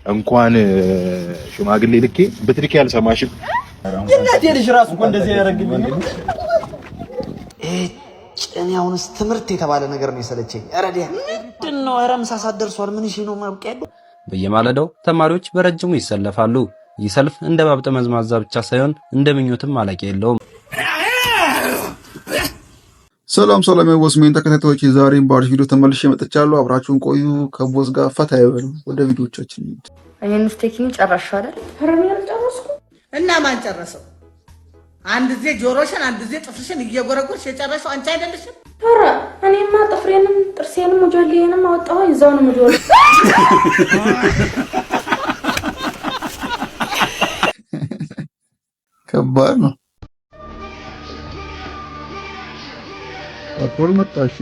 እንኳን ሽማግሌ ልኬ ብትልኬ አልሰማሽም። እናቴ ልጅ ራሱ እኮ እንደዚህ ያደርግልኝ እኔ አሁንስ ትምህርት የተባለ ነገር ነው የሰለቸኝ። ረዲያ ምንድነው? ኧረ ምሳ ሰዓት ደርሷል። ምን ነው ማብቂያ ያለው? በየማለዳው ተማሪዎች በረጅሙ ይሰለፋሉ። ይህ ሰልፍ እንደ ባብጠ መዝማዛ ብቻ ሳይሆን እንደ ምኞትም ማለቂያ የለውም። ሰላም የወስሜን ተከታታዮች፣ ዛሬም በአዲስ ቪዲዮ ተመልሼ መጥቻለሁ። አብራችሁን ቆዩ። ከቦስ ጋር ፈታ ይበሉ። ወደ ቪዲዮቻችን እንሂድ። እኔን ስቴኪንግ ጨራሽው አይደል? ሀረሚያ ጨረስኩ እና ማን ጨረሰው? አንድ ጊዜ ጆሮሽን አንድ ጊዜ ጥፍርሽን እየጎረጎርሽ የጨረሰው አንቺ አይደለሽም? ኧረ እኔማ ጥፍሬንም ጥርሴንም ሞጆሌንም አወጣሁ ይዛው ነው ሞጆሌ። ከባድ ነው። አቆል መጣሽ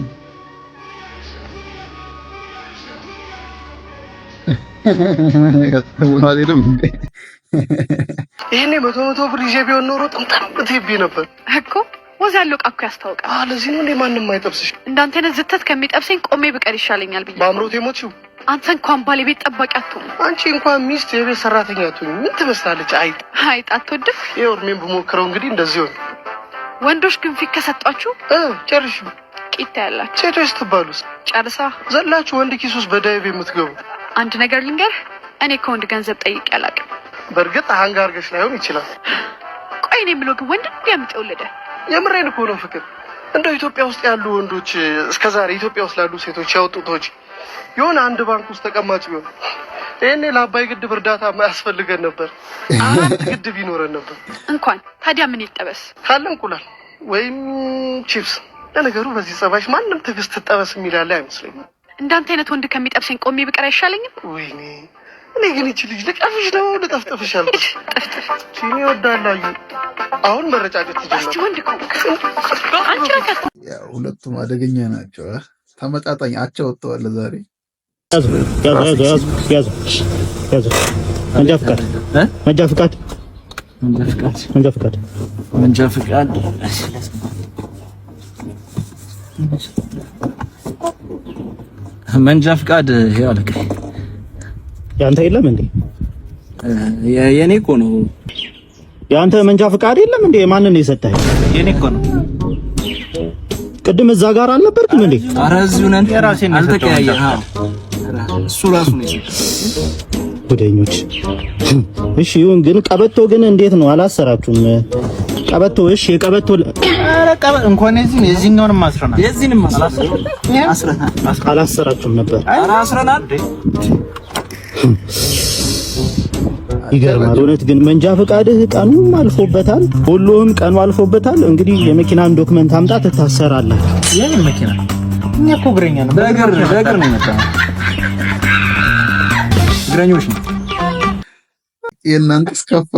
ይሄኔ መቶ ብር ይዤ ቢሆን ኖሮ ጥምጣም ብትይብ ነበር እኮ። ወዝ ያለው ቃኩ ያስታውቃል። ለዚህ ነው እንዴ ማንንም አይጠብስሽ? እንዳንተ አይነት ዝተት ከሚጠብሰኝ ቆሜ ብቀር ይሻለኛል ብዬ በአምሮቴ ሞትሽው። አንተ እንኳን ባለቤት ጠባቂ አትሆን። አንቺ እንኳን ሚስት የቤት ሰራተኛ አትሆኝ። ምን ትመስላለች? አይጥ አትወድም። ይኸውልህ ብሞክረው እንግዲህ እንደዚህ ሆነ። ወንዶች ግን ፊት ከሰጧችሁ ጨርሽ ቂጣ ያላችሁ። ሴቶች ትባሉስ ጨርሳ ዘላችሁ ወንድ ኪስ ውስጥ በዳይቭ የምትገቡ። አንድ ነገር ልንገርህ፣ እኔ ከወንድ ገንዘብ ጠይቄ አላውቅም። በእርግጥ አህንጋርገሽ ላይሆን ይችላል። ቆይ እኔ የምለው ግን ወንድ እንዲያምጥ የወለደ የምሬን እኮ ነው ፍቅር። እንደው ኢትዮጵያ ውስጥ ያሉ ወንዶች እስከዛሬ ኢትዮጵያ ውስጥ ላሉ ሴቶች ያወጡት ወጪ የሆነ አንድ ባንክ ውስጥ ተቀማጭ ቢሆን ይሄኔ ለአባይ ግድብ እርዳታ ማያስፈልገን ነበር። 4 ግድብ ይኖረን ነበር። እንኳን ታዲያ ምን ይጠበስ ካለ እንቁላል ወይም ቺፕስ። ለነገሩ በዚህ ጸባይሽ ማንም ትዕግስት ትጠበስ የሚላለ አይመስለኝም። እንዳንተ አይነት ወንድ ከሚጠብሰኝ ቆሜ ብቀር አይሻለኝም? ወይኔ እኔ ግን እቺ ልጅ ልቀፍሽ ነው ልጠፍጥፍሽ አልኩሽ። ሲኒ ወዳላዩ አሁን መረጫጨት ትጀምራለች። እስቲ ወንድ እኮ አንቺ ረከት። ያው ሁለቱም አደገኛ ናቸው። ተመጣጣኝ አቻ ወጥተዋል ዛሬ። ያዙ መንጃ ፍቃድ መንጃ ፍቃድ ይሄው አለቀ። ያንተ የለም እንዴ? የኔ እኮ ነው። ያንተ መንጃ ፍቃድ የለም እንዴ? ማንን ነው የሰጠህ? የኔ እኮ ነው። ቅድም እዛ ጋር አልነበርክም እንዴ? ኧረ እዚሁ ነን። አልተቀያየህ? እሱ ራሱ ነው የሰጠህ። ወደኞች እሺ ይሁን። ግን ቀበቶ ግን እንዴት ነው አላሰራችሁም? ቀበቶ እሺ፣ የቀበቶ ኧረ ቀበቶ እንኳን የዚህኛውንም አስረናል። የዚህንም አላሰራችሁም ነበር? ኧረ አስረናል። ይገርማል እውነት። ግን መንጃ ፈቃድህ ቀኑም አልፎበታል፣ ሁሉም ቀኑ አልፎበታል። እንግዲህ የመኪናን ዶክመንት አምጣ ትታሰራለህ። የምን መኪና? እኛ እኮ እግረኛ ነው። በእግር ነው የመጣው። እግረኞች ነው የእናንተ እስከፋ።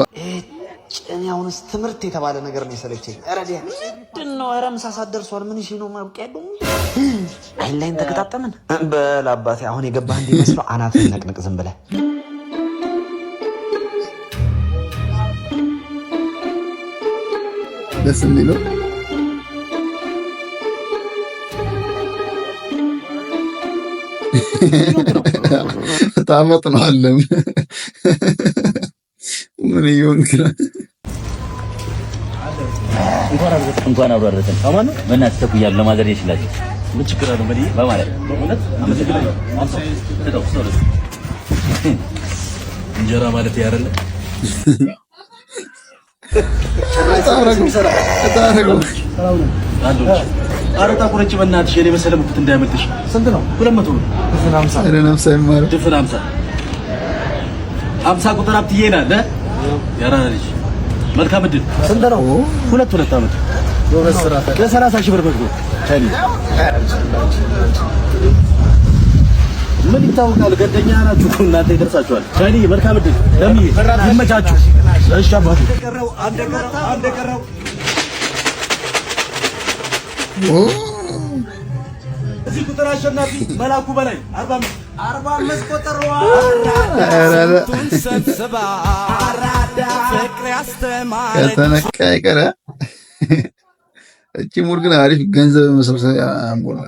እኔ አሁንስ ትምህርት የተባለ ነገር ነው የሰለቸኝ። ረዲያ ምንድነው? ኧረ ምሳ ሰዓት ደርሷል። ምን ነው ማብቂያ ያለው? አይላይን ተከታተምን በል አባቴ። አሁን የገባህ እንዲመስለው አናትህን ነቅንቅ ዝም ብለህ። ደስ የሚለው ታመጥ ነው አለም። ምን ይሁን ግን እንኳን አብራረተን አማን ነው። በእናትህ ተኩያለሁ ለማዘር ይችላል። ምን ችግር አለው? በዲ በማለት በእውነት አመሰግናለሁ። እንጀራ ማለት ያረለ አረታ ቁረጭ በእናትሽ የኔ መሰለ ሙክት እንዳያመልጥሽ። ስንት ነው? 200 ነው። ድፍን 50 ቁጥር አብትዬ ናለ ያራራ ልጅ መልካም እድል። ስንት ነው? 2 አመት ለ30 ሺህ ብር በግዶ ታኒ ምን ይታወቃል? ገደኛ ናችሁ እናንተ ይደርሳችኋል። ታኒ መልካም እድል ለሚ ይመቻችሁ። እሺ አባቱ አንደ ቀረው እዚህ ቁጥር አሸናፊ መላኩ በላይ 45 ቁጥር ከተነካ ይቀረ። እቺ ሙር ግን አሪፍ ገንዘብ መሰብሰቢያ አምቦ ነው።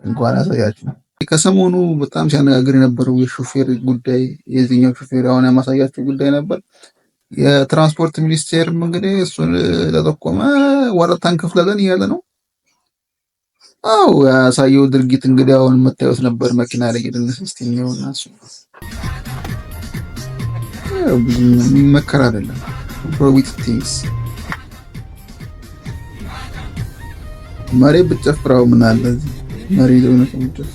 እንኳን አሳያችሁ። ከሰሞኑ በጣም ሲያነጋግር የነበረው የሾፌር ጉዳይ የዚህኛው ሾፌር አሁን ያማሳያችሁ ጉዳይ ነበር። የትራንስፖርት ሚኒስቴር እንግዲህ እሱን ተጠቆመ ወረታን ከፍለለን እያለ ነው። አው ያሳየው ድርጊት እንግዲህ አሁን መታየት ነበር። መኪና ላይ ይደነስ እስቲኛውና እሱ መከራ አይደለም ፕሮዊት ቲንግስ መሬት ብትጨፍራው ምን አለ መሬት ነው ተምጨፍ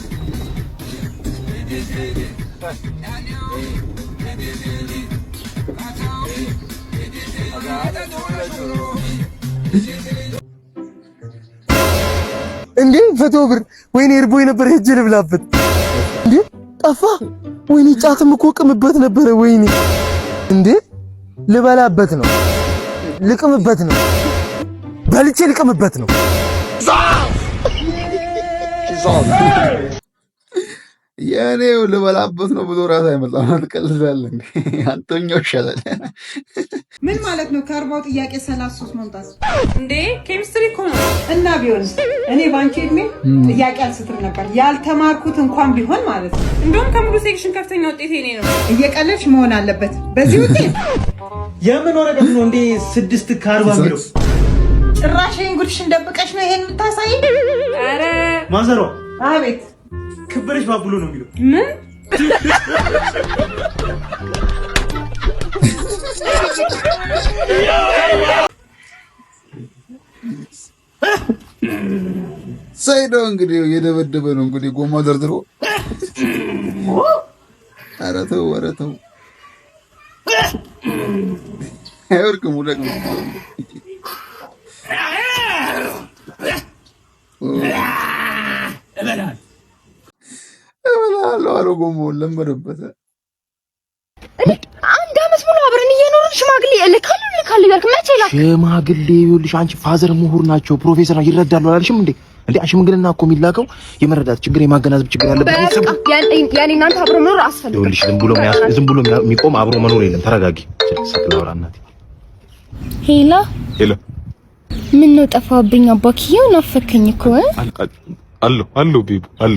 እንዴ ፈቶ ብር ወይኔ እርቦኝ ነበር ሄጄ ልብላበት እንዴ ጠፋ ወይኔ ጫትም እኮ ቅምበት ነበር ወይኔ እንዴ ልበላበት ነው ልቅምበት ነው በልቼ ልቅምበት ነው ያኔው ልበላበት ነው ብሎ ራስ አይመጣም አትቀልዳለህ እንዴ አንተኛው ይሻላል ምን ማለት ነው ከ40 ጥያቄ 33 መምጣት እንዴ ኬሚስትሪ እኮ ነው እና ቢሆንስ እኔ ባንቺ እድሜ ጥያቄ አልስትም ነበር ያልተማርኩት እንኳን ቢሆን ማለት ነው እንደውም ከሙሉ ሴክሽን ከፍተኛ ውጤት እኔ ነው እየቀለድሽ መሆን አለበት በዚህ ውጤት የምን ወረቀት ነው እንዴ 6 ከ40 የሚለው ጭራሽ እንግዲሽን ደብቀሽ ነው ይሄን የምታሳይ አረ ማዘሯ አቤት ክብርሽ ባቡሎ ነው የሚለው ምን ሳይዶ እንግዲህ የደበደበ ነው እንግዲህ ጎማ ደርድሮ አረተው አይወርቅም ሙለቅ እበላለሁ አለ ጎማ ለመደበት አንድ አመት ሙሉ አብረን እየኖርን ሽማግሌ እልካለሁ ያልክ መቼ ላክ ሽማግሌ ይኸውልሽ አንቺ ፋዘር ምሁር ናቸው ፕሮፌሰር ይረዳሉ አላልሽም እንዴ እንዴ ሽምግልና እኮ የሚላከው የመረዳት ችግር የማገናዘብ ችግር ያለበት ያኔ እናንተ አብሮ መኖር አስፈልግ ይኸውልሽ ዝም ብሎ የሚቆም አብሮ መኖር የለም ተረጋጊ ስክላውራ እናቴ ሄሎ ምን ነው ጠፋብኝ አባክዬው ናፈከኝ እኮ አሎ ቢቡ አሎ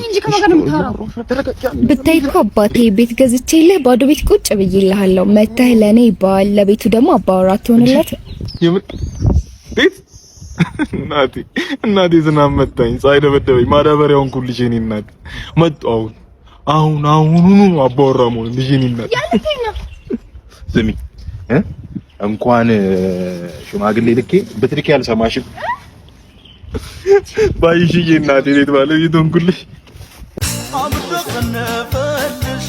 እንጂ ከማጋር ብታይ እኮ አባቴ ቤት ገዝቼልህ ባዶ ቤት ቁጭ ብዬልሃለሁ መተህ ለኔ ይባል ለቤቱ ደግሞ አባወራ ትሆንለት ቤት እናቴ ዝናብ መታኝ ሳይደበደበኝ ማዳበሪያውን ኩልሽ የኔ እናት መጣው አሁን አባወራ ሞን ልጅ የኔ እናት ስሚ እንኳን ሽማግሌ ልኬ በትሪክ ያልሰማሽም ባይሽዬ እናቴ ቤት ባለቤት ሆንኩልሽ አምደፈነፈልሽ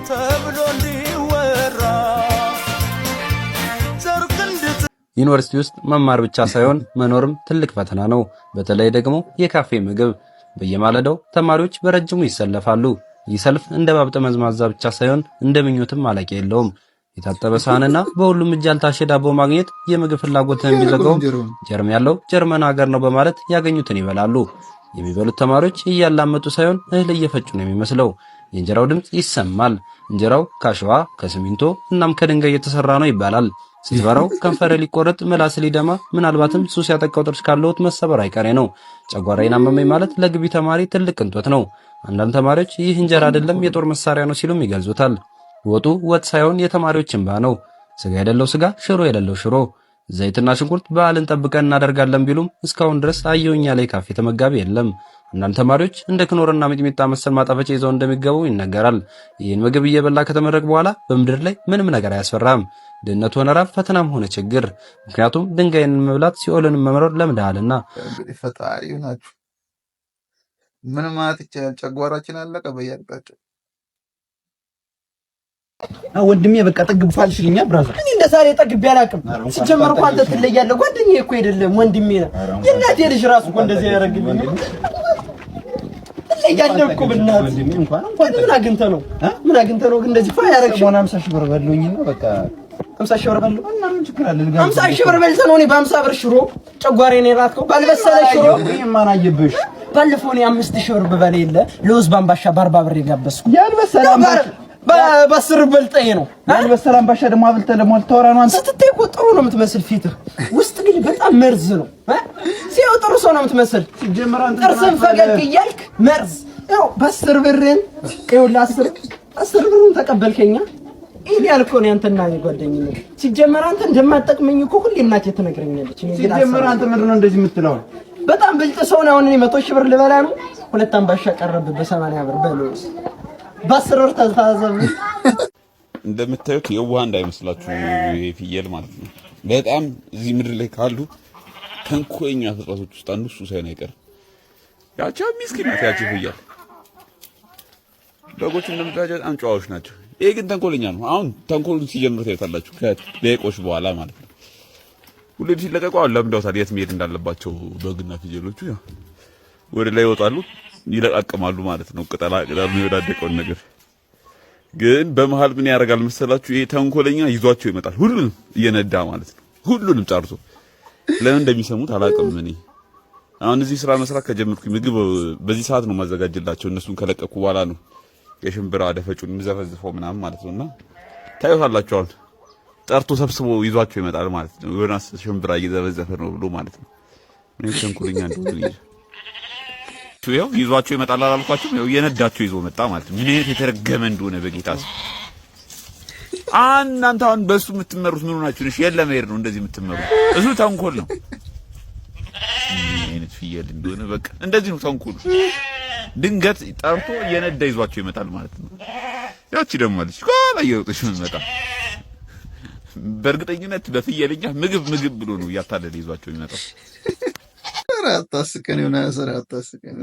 ተብሎ እንዲወራ ዩኒቨርሲቲ ውስጥ መማር ብቻ ሳይሆን መኖርም ትልቅ ፈተና ነው። በተለይ ደግሞ የካፌ ምግብ በየማለዳው ተማሪዎች በረጅሙ ይሰለፋሉ። ይህ ሰልፍ እንደ ባብ ጠመዝማዛ ብቻ ሳይሆን እንደ ምኞትም ማለቂያ የለውም። የታጠበ ሳህንና በሁሉም እጅ ያልታሸ ዳቦ ማግኘት የምግብ ፍላጎትን ቢዘጋው ጀርመን ያለው ጀርመን ሀገር ነው በማለት ያገኙትን ይበላሉ። የሚበሉት ተማሪዎች እያላመጡ ሳይሆን እህል እየፈጩ ነው የሚመስለው። የእንጀራው ድምጽ ይሰማል። እንጀራው ካሸዋ ከሲሚንቶ እናም ከድንጋይ የተሰራ ነው ይባላል። ስትበራው ከንፈር ሊቆረጥ ምላስ ሊደማ ምናልባትም ሱስ ያጠቃው ጥርስ ካለውት መሰበር አይቀሬ ነው። ጨጓራዬን አመመኝ ማለት ለግቢ ተማሪ ትልቅ ቅንጦት ነው። አንዳንድ ተማሪዎች ይህ እንጀራ አይደለም የጦር መሳሪያ ነው ሲሉም ይገልጹታል። ወጡ ወጥ ሳይሆን የተማሪዎች እንባ ነው። ስጋ የሌለው ስጋ፣ ሽሮ የሌለው ሽሮ፣ ዘይትና ሽንኩርት በዓልን ጠብቀን እናደርጋለን ቢሉም እስካሁን ድረስ አየውኛ ላይ ካፌ ተመጋቢ የለም። አንዳንድ ተማሪዎች እንደ ክኖርና ሚጥሚጣ መሰል ማጣፈጫ ይዘው እንደሚገቡ ይነገራል። ይህን ምግብ እየበላ ከተመረቅ በኋላ በምድር ላይ ምንም ነገር አያስፈራም። ድህነት ሆነ ራብ፣ ፈተናም ሆነ ችግር። ምክንያቱም ድንጋይን መብላት ሲኦልን መምረር ለምደሃልና። እንግዲህ ፈጣሪ ናችሁ። ምን ማለት ይቻላል? ጨጓራችን አለቀ በያልቃቸው። ወንድሜ በቃ ጠግብ ፋልሽልኛ ብራዘር። እኔ እንደ ዛሬ ጠግብ ያላቅም። ሲጀመር እንኳን አንተ ትለያለህ። ጓደኛዬ እኮ አይደለም ወንድሜ ነው። የእናቴ ልጅ ራሱ እኮ እንደዚህ ያደርግልኝ ትለያለህ እኮ ብናት እንኳን ምን አግኝተህ ነው? ምን አግኝተህ ነው እንደዚህ ፋ ያደርግሽ? 50 ሺህ ብር በልቶኝና በቃ 50 ሺህ ብር በልቶ እና ምን ችግር አለ? 50 ሺህ ብር በልተህ ነው እኔ በ50 ብር ሽሮ ጨጓራዬን የራትከው ባልበሰለ ሽሮ። ማን አየብሽ? ባለፈው እኔ 5 ሺህ ብር በበለ የለ ለውዝ ባምባሻ በ40 ብር የጋበዝኩ ያልበሰለ በስር በልጠኝ ነው ማን በሰላም ባሻ ደግሞ አብልተ ደግሞ አልተወራ ነው አንተ ስትታይ እኮ ጥሩ ነው የምትመስል ፊትህ ውስጥ ግን በጣም መርዝ ነው ሲው ጥሩ ሰው ነው የምትመስል ሲጀመር አንተ ጥርስን ፈገግ እያልክ መርዝ ያው በስር ብርን ይኸውልህ 10 ብሩን ተቀበልከኛ ኢዲያል እኮ ነው አንተና ጓደኛዬ ሲጀመር አንተ እንደማትጠቅመኝ እኮ ሁሌ እናቴ ትነግረኛለች ሲጀመር አንተ ምንድነው እንደዚህ የምትለው በጣም ብልጥ ሰው ነው አሁን 100 ሺህ ብር ልበላ ነው ሁለት አምባሻ ቀረብ በ80 ብር በለውስ በ10 ብር ተዛዘብ እንደምታዩት የዋህ እንዳይመስላችሁ ይሄ ፍየል ማለት ነው በጣም እዚህ ምድር ላይ ካሉ ተንኮለኛ ፍጥረቶች ውስጥ አንዱ እሱ ሳይሆን አይቀርም ያቺ ምስኪን ናት ያቺ ፍየል በጎች እንደምታዩት በጣም ጨዋዎች ናቸው ይሄ ግን ተንኮለኛ ነው አሁን ተንኮሉን ሲጀምር ታያላችሁ ከደቂቆች በኋላ ማለት ነው ሁሌ ሲለቀቁ ለምደውታል የት መሄድ እንዳለባቸው በግና ፍየሎቹ ያው ወደ ላይ ይወጣሉ ይለቃቀማሉ ማለት ነው ቅጠላ የሚወዳደቀውን ነገር ግን በመሃል ምን ያደርጋል መሰላችሁ ይሄ ተንኮለኛ ይዟቸው ይመጣል ሁሉንም እየነዳ ማለት ነው ሁሉንም ጫርቶ ለምን እንደሚሰሙት አላውቅም እኔ አሁን እዚህ ስራ መስራት ከጀመርኩኝ ምግብ በዚህ ሰዓት ነው ማዘጋጅላቸው እነሱን ከለቀቁ በኋላ ነው የሽምብራ ደፈጩን ምዘፈዝፈው ምናምን ማለት ነውና ታዩታላችሁ አሁን ጠርቶ ሰብስቦ ይዟቸው ይመጣል ማለት ነው ዮናስ ሽምብራ እየዘፈዘፈ ነው ብሎ ማለት ነው ምን ተንኮለኛ እንደሆነ ያው ይዟቸው ይመጣል አላልኳችሁም ያው የነዳቸው ይዞ መጣ ማለት ነው ምን የተረገመ እንደሆነ በጌታስ እናንተ አሁን በሱ የምትመሩት ምን ሆናችሁ ነሽ የለም ሄር ነው እንደዚህ የምትመሩት እሱ ተንኮል ነው አይነት ፍየል እንደሆነ በቃ እንደዚህ ነው ተንኮል ድንገት ጠርቶ የነዳ ይዟቸው ይመጣል ማለት ነው ያቺ ደግሞ አለች ቆላ እየወጣች መጣ በእርግጠኝነት በፍየልኛ ምግብ ብሎ ነው ያታለለ ይዟቸው ይመጣል አታስቀን የሆነ ሰራ አታስቀን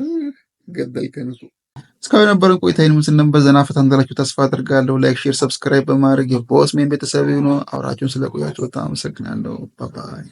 ገደልከን እሱ እስካሁን የነበረን ቆይታ ይህን ምስል ነበር ዘና ፈታ እንዳላችሁ ተስፋ አድርጋለሁ ላይክ ሼር ሰብስክራይብ በማድረግ የቦስ ሜን ቤተሰብ ነው አብራችሁን ስለቆያችሁ በጣም አመሰግናለሁ ባይ